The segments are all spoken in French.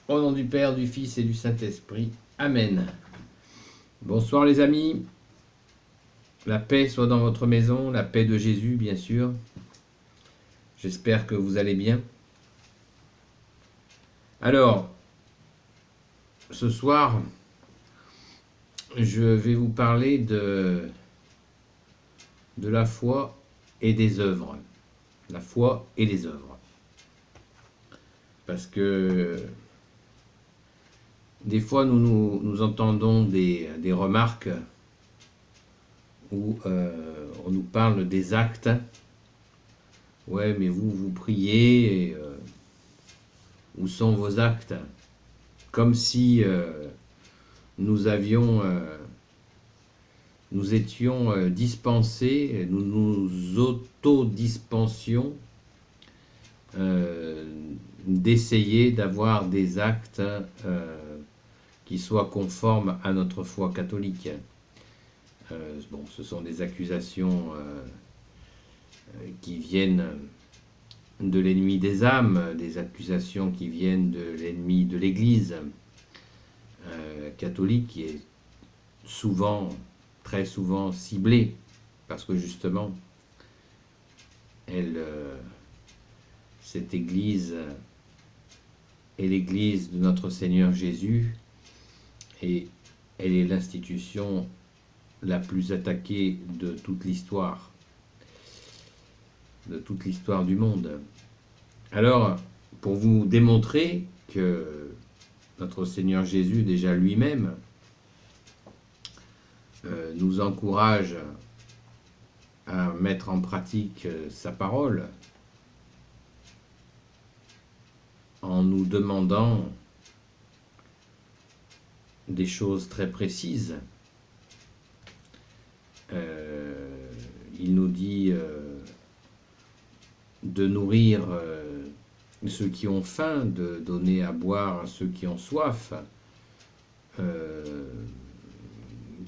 Au nom du Père, du Fils et du Saint-Esprit. Amen. Bonsoir les amis. La paix soit dans votre maison, la paix de Jésus bien sûr. J'espère que vous allez bien. Alors, ce soir, je vais vous parler de la foi et des œuvres. La foi et les œuvres. Parce que des fois, nous entendons des remarques où on nous parle des actes. Ouais, mais vous priez, et, où sont vos actes? Comme si nous étions dispensés, nous nous auto-dispensions d'essayer d'avoir des actes qui soient conformes à notre foi catholique. Bon, ce sont des accusations qui viennent de l'ennemi des âmes, des accusations qui viennent de l'ennemi de l'Église catholique, qui est souvent, très souvent ciblée, parce que justement, cette Église est l'Église de notre Seigneur Jésus, et elle est l'institution la plus attaquée de toute l'histoire du monde. Alors, pour vous démontrer que notre Seigneur Jésus, déjà lui-même, nous encourage à mettre en pratique sa parole, en nous demandant des choses très précises. Il nous dit de nourrir ceux qui ont faim, de donner à boire à ceux qui ont soif, de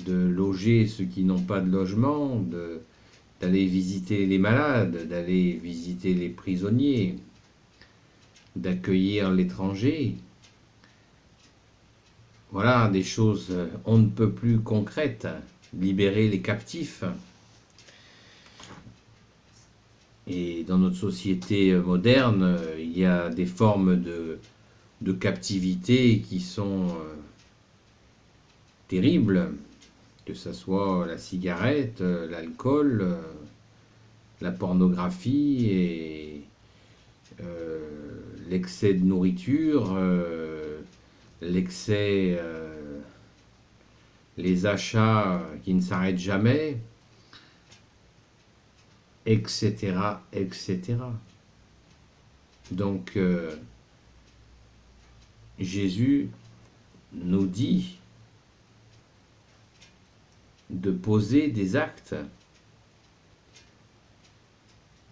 loger ceux qui n'ont pas de logement, d'aller visiter les malades, d'aller visiter les prisonniers, d'accueillir l'étranger. Voilà des choses on ne peut plus concrètes, libérer les captifs. Et dans notre société moderne, il y a des formes de captivité qui sont terribles, que ce soit la cigarette, l'alcool, la pornographie et l'excès de nourriture, l'excès, les achats qui ne s'arrêtent jamais, etc., etc. Donc, Jésus nous dit de poser des actes.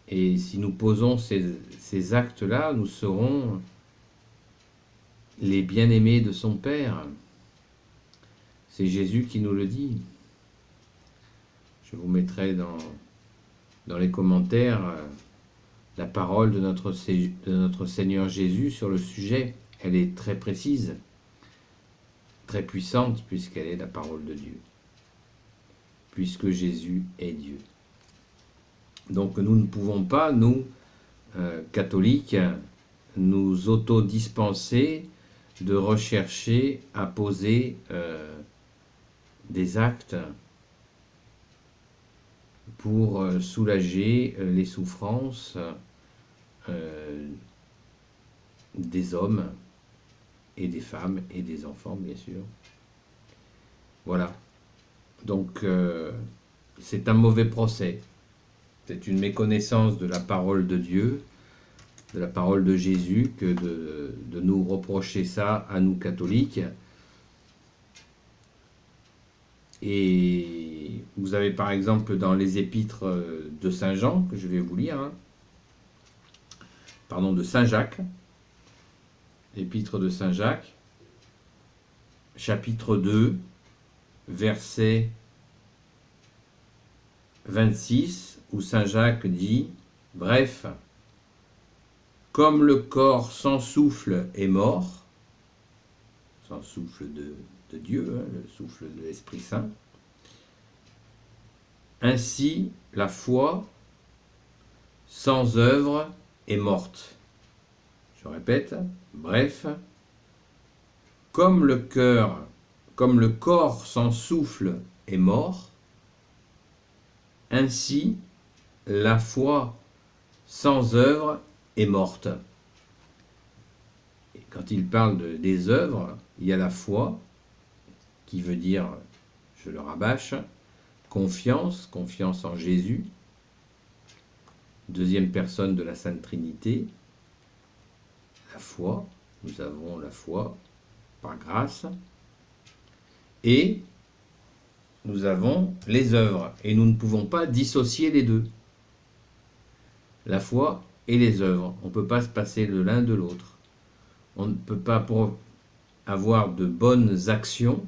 Et si nous posons ces actes-là, nous serons les bien-aimés de son Père. C'est Jésus qui nous le dit. Je vous mettrai dans les commentaires la parole de notre Seigneur Jésus sur le sujet. Elle est très précise, très puissante, puisqu'elle est la parole de Dieu, puisque Jésus est Dieu. Donc nous ne pouvons pas, nous, catholiques, nous auto-dispenser de rechercher à poser des actes pour soulager les souffrances des hommes et des femmes et des enfants, bien sûr. Voilà. Donc, c'est un mauvais procès. C'est une méconnaissance de la parole de Dieu, de la parole de Jésus, que de nous reprocher ça à nous catholiques. Et vous avez par exemple dans les épîtres de Saint Jean, que je vais vous lire, pardon, de Saint Jacques, épître de Saint Jacques, chapitre 2, verset 26, où Saint Jacques dit « Bref, comme le corps sans souffle est mort, sans souffle de Dieu, hein, le souffle de l'Esprit Saint. Ainsi, la foi sans œuvre est morte. Je répète, bref, comme le corps sans souffle est mort, ainsi la foi sans œuvre est morte. Et quand il parle des œuvres, il y a la foi, qui veut dire, je le rabâche, confiance en Jésus, deuxième personne de la Sainte Trinité, la foi, nous avons la foi par grâce, et nous avons les œuvres, et nous ne pouvons pas dissocier les deux. La foi et les œuvres, on ne peut pas se passer de l'un de l'autre. On ne peut pas, pour avoir de bonnes actions,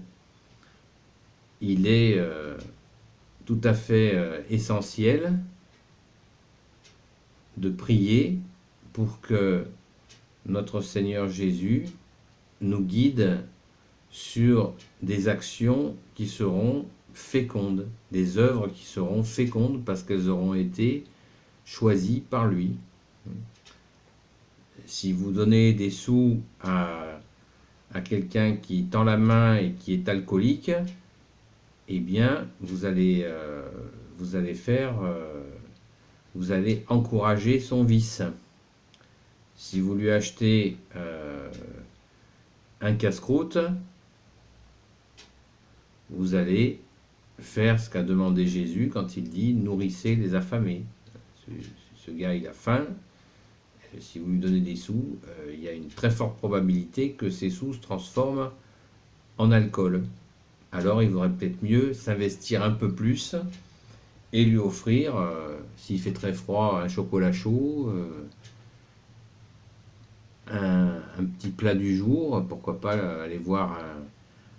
il est tout à fait essentiel de prier pour que notre Seigneur Jésus nous guide sur des actions qui seront fécondes, des œuvres qui seront fécondes parce qu'elles auront été choisies par lui. Si vous donnez des sous à quelqu'un qui tend la main et qui est alcoolique, eh bien, vous allez encourager son vice. Si vous lui achetez un casse-croûte, vous allez faire ce qu'a demandé Jésus quand il dit « nourrissez les affamés ». Ce gars, il a faim. Si vous lui donnez des sous, il y a une très forte probabilité que ces sous se transforment en alcool. Alors il vaudrait peut-être mieux s'investir un peu plus et lui offrir, s'il fait très froid, un chocolat chaud, un petit plat du jour, pourquoi pas aller voir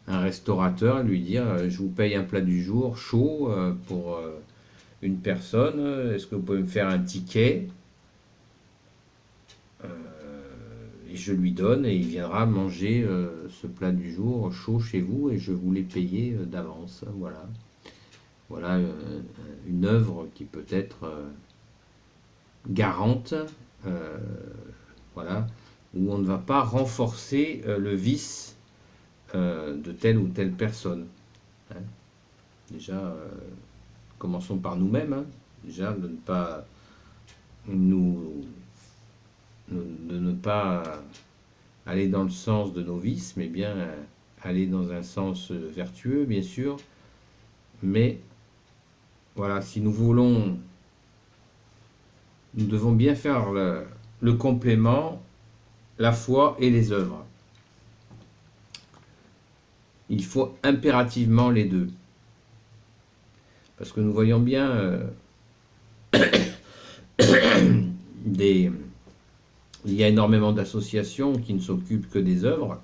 un restaurateur et lui dire je vous paye un plat du jour chaud pour une personne, est-ce que vous pouvez me faire un ticket et je lui donne et il viendra manger ce plat du jour chaud chez vous et je vous l'ai payé d'avance. Voilà une œuvre qui peut être garante, voilà, où on ne va pas renforcer le vice de telle ou telle personne. Hein. Déjà, commençons par nous-mêmes, hein. Déjà de ne pas aller dans le sens de nos vices, mais bien aller dans un sens vertueux, bien sûr. Mais voilà, si nous voulons, nous devons bien faire le complément, la foi et les œuvres. Il faut impérativement les deux. Parce que nous voyons bien il y a énormément d'associations qui ne s'occupent que des œuvres.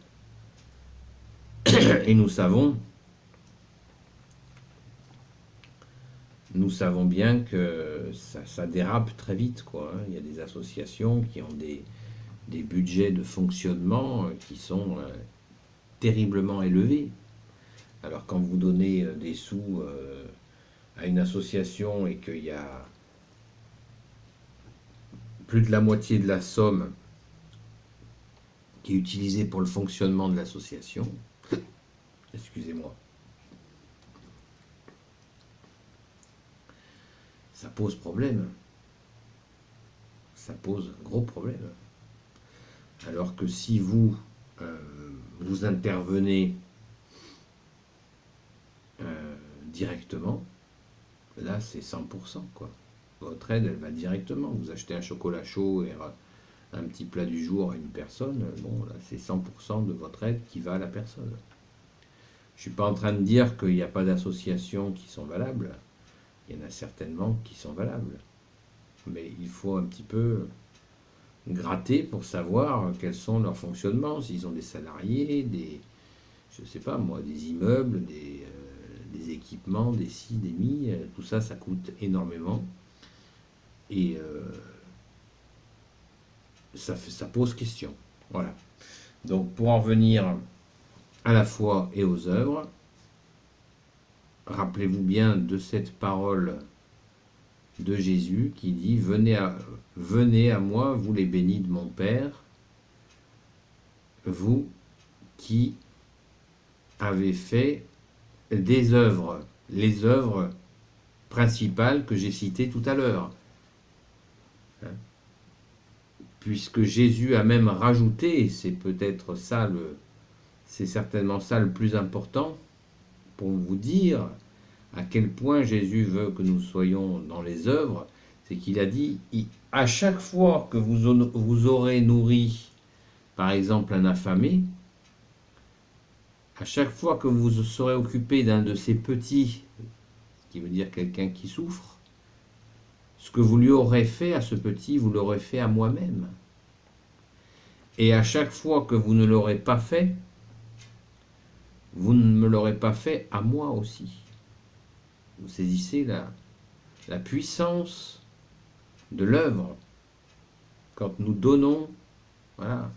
Et nous savons bien que ça dérape très vite, quoi. Il y a des associations qui ont des budgets de fonctionnement qui sont terriblement élevés. Alors quand vous donnez des sous à une association et qu'il y a plus de la moitié de la somme qui est utilisée pour le fonctionnement de l'association, excusez-moi, ça pose problème. Ça pose un gros problème. Alors que si vous intervenez directement, là c'est 100%, quoi. Votre aide, elle va directement. Vous achetez un chocolat chaud et un petit plat du jour à une personne, bon, là c'est 100% de votre aide qui va à la personne. Je ne suis pas en train de dire qu'il n'y a pas d'associations qui sont valables. Il y en a certainement qui sont valables. Mais il faut un petit peu gratter pour savoir quels sont leurs fonctionnements, s'ils ont des salariés, je ne sais pas moi, des immeubles, des équipements, des ci, des mi, tout ça, ça coûte énormément. Et ça pose question. Voilà. Donc pour en revenir à la foi et aux œuvres. Rappelez-vous bien de cette parole de Jésus qui dit « Venez à moi, vous les bénis de mon Père, vous qui avez fait des œuvres, les œuvres principales que j'ai citées tout à l'heure. » Puisque Jésus a même rajouté, c'est peut-être ça, c'est certainement ça le plus important, pour vous dire à quel point Jésus veut que nous soyons dans les œuvres, c'est qu'il a dit, à chaque fois que vous aurez nourri, par exemple, un affamé, à chaque fois que vous serez occupé d'un de ces petits, ce qui veut dire quelqu'un qui souffre, ce que vous lui aurez fait à ce petit, vous l'aurez fait à moi-même. Et à chaque fois que vous ne l'aurez pas fait, vous ne me l'aurez pas fait à moi aussi. Vous saisissez la puissance de l'œuvre. Quand nous donnons, voilà,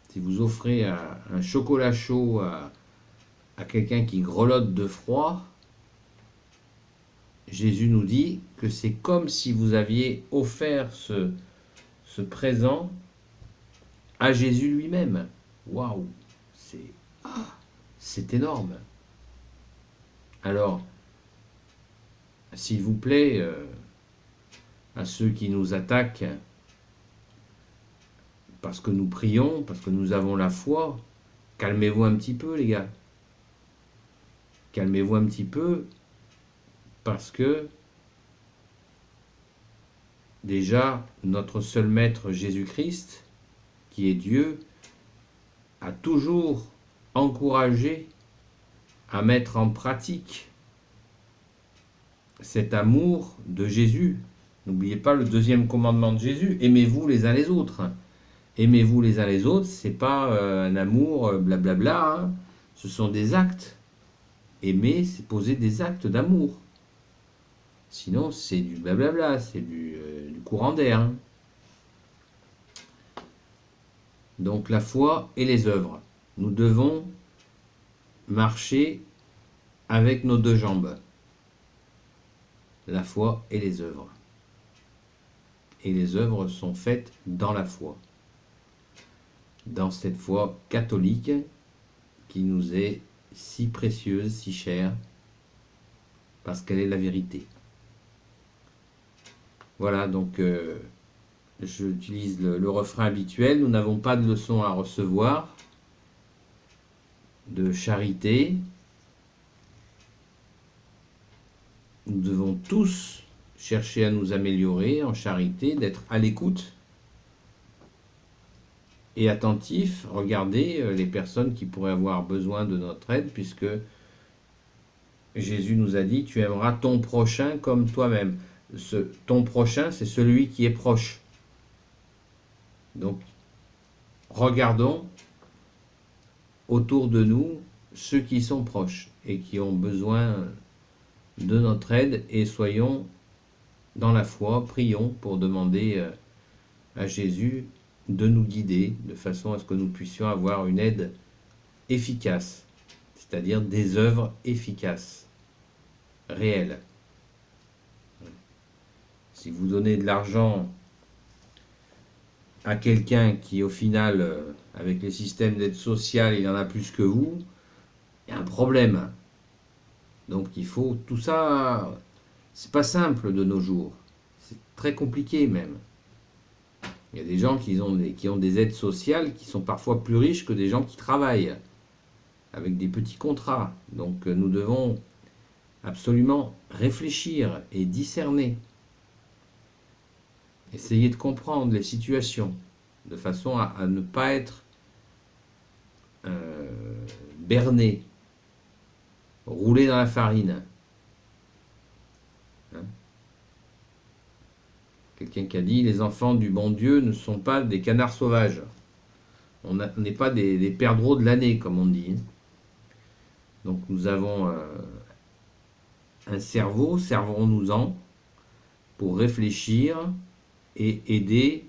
si vous offrez un chocolat chaud à quelqu'un qui grelotte de froid, Jésus nous dit que c'est comme si vous aviez offert ce présent à Jésus lui-même. Waouh, c'est énorme. Alors, s'il vous plaît, à ceux qui nous attaquent, parce que nous prions, parce que nous avons la foi, calmez-vous un petit peu, les gars. Calmez-vous un petit peu, parce que déjà, notre seul maître Jésus-Christ, qui est Dieu, a toujours encouragé à mettre en pratique cet amour de Jésus. N'oubliez pas le deuxième commandement de Jésus, aimez-vous les uns les autres. Aimez-vous les uns les autres, c'est pas un amour blablabla, hein. Ce sont des actes. Aimer, c'est poser des actes d'amour. Sinon, c'est du blablabla, c'est du courant d'air. Hein. Donc la foi et les œuvres. Nous devons marcher avec nos deux jambes. La foi et les œuvres. Et les œuvres sont faites dans la foi. Dans cette foi catholique qui nous est si précieuse, si chère, parce qu'elle est la vérité. Voilà, donc j'utilise le refrain habituel. Nous n'avons pas de leçon à recevoir, de charité. Nous devons tous chercher à nous améliorer en charité, d'être à l'écoute et attentifs, regarder les personnes qui pourraient avoir besoin de notre aide, puisque Jésus nous a dit, tu aimeras ton prochain comme toi-même. Ton prochain, c'est celui qui est proche. Donc, regardons autour de nous ceux qui sont proches et qui ont besoin de notre aide, et soyons dans la foi, prions pour demander à Jésus de nous guider de façon à ce que nous puissions avoir une aide efficace, c'est-à-dire des œuvres efficaces, réelles. Si vous donnez de l'argent à quelqu'un qui, au final, avec les systèmes d'aide sociale, il en a plus que vous, il y a un problème. Donc il faut tout ça, c'est pas simple de nos jours, c'est très compliqué même. Il y a des gens qui ont des aides sociales qui sont parfois plus riches que des gens qui travaillent avec des petits contrats. Donc nous devons absolument réfléchir et discerner. Essayer de comprendre les situations de façon à ne pas être berné, roulé dans la farine. Hein? Quelqu'un qui a dit, les enfants du bon Dieu ne sont pas des canards sauvages. On n'est pas des perdreaux de l'année, comme on dit. Donc nous avons un cerveau, servons-nous-en pour réfléchir et aider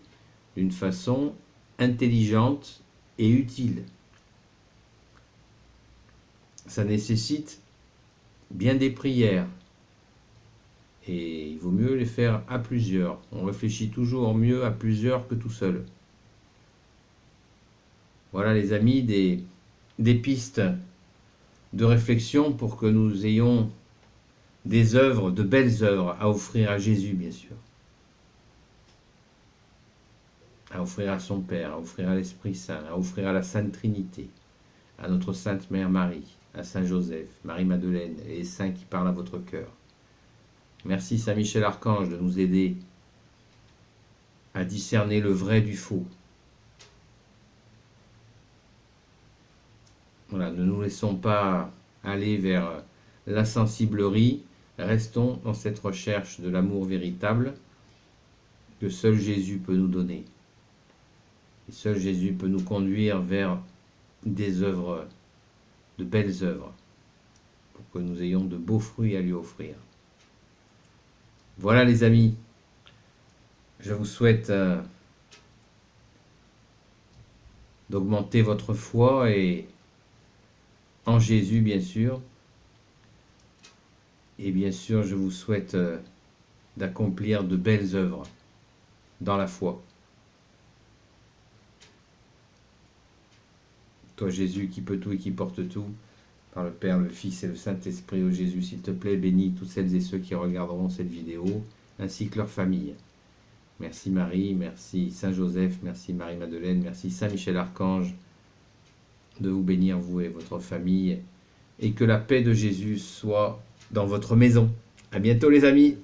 d'une façon intelligente et utile. ça nécessite bien des prières. Et il vaut mieux les faire à plusieurs. On réfléchit toujours mieux à plusieurs que tout seul. Voilà les amis, des pistes de réflexion pour que nous ayons des œuvres, de belles œuvres à offrir à Jésus, bien sûr. À offrir à son Père, à offrir à l'Esprit Saint, à offrir à la Sainte Trinité, à notre Sainte Mère Marie, à Saint Joseph, Marie-Madeleine et les saints qui parlent à votre cœur. Merci Saint Michel Archange de nous aider à discerner le vrai du faux. Voilà, ne nous laissons pas aller vers l'insensiblerie, restons dans cette recherche de l'amour véritable que seul Jésus peut nous donner. Et seul Jésus peut nous conduire vers des œuvres, de belles œuvres, pour que nous ayons de beaux fruits à lui offrir. Voilà les amis, je vous souhaite d'augmenter votre foi et en Jésus bien sûr. Et bien sûr, je vous souhaite d'accomplir de belles œuvres dans la foi. Toi Jésus qui peut tout et qui porte tout, par le Père, le Fils et le Saint-Esprit, ô Jésus, s'il te plaît, bénis toutes celles et ceux qui regarderont cette vidéo, ainsi que leur famille. Merci Marie, merci Saint-Joseph, merci Marie-Madeleine, merci Saint-Michel-Archange, de vous bénir, vous et votre famille, et que la paix de Jésus soit dans votre maison. À bientôt les amis!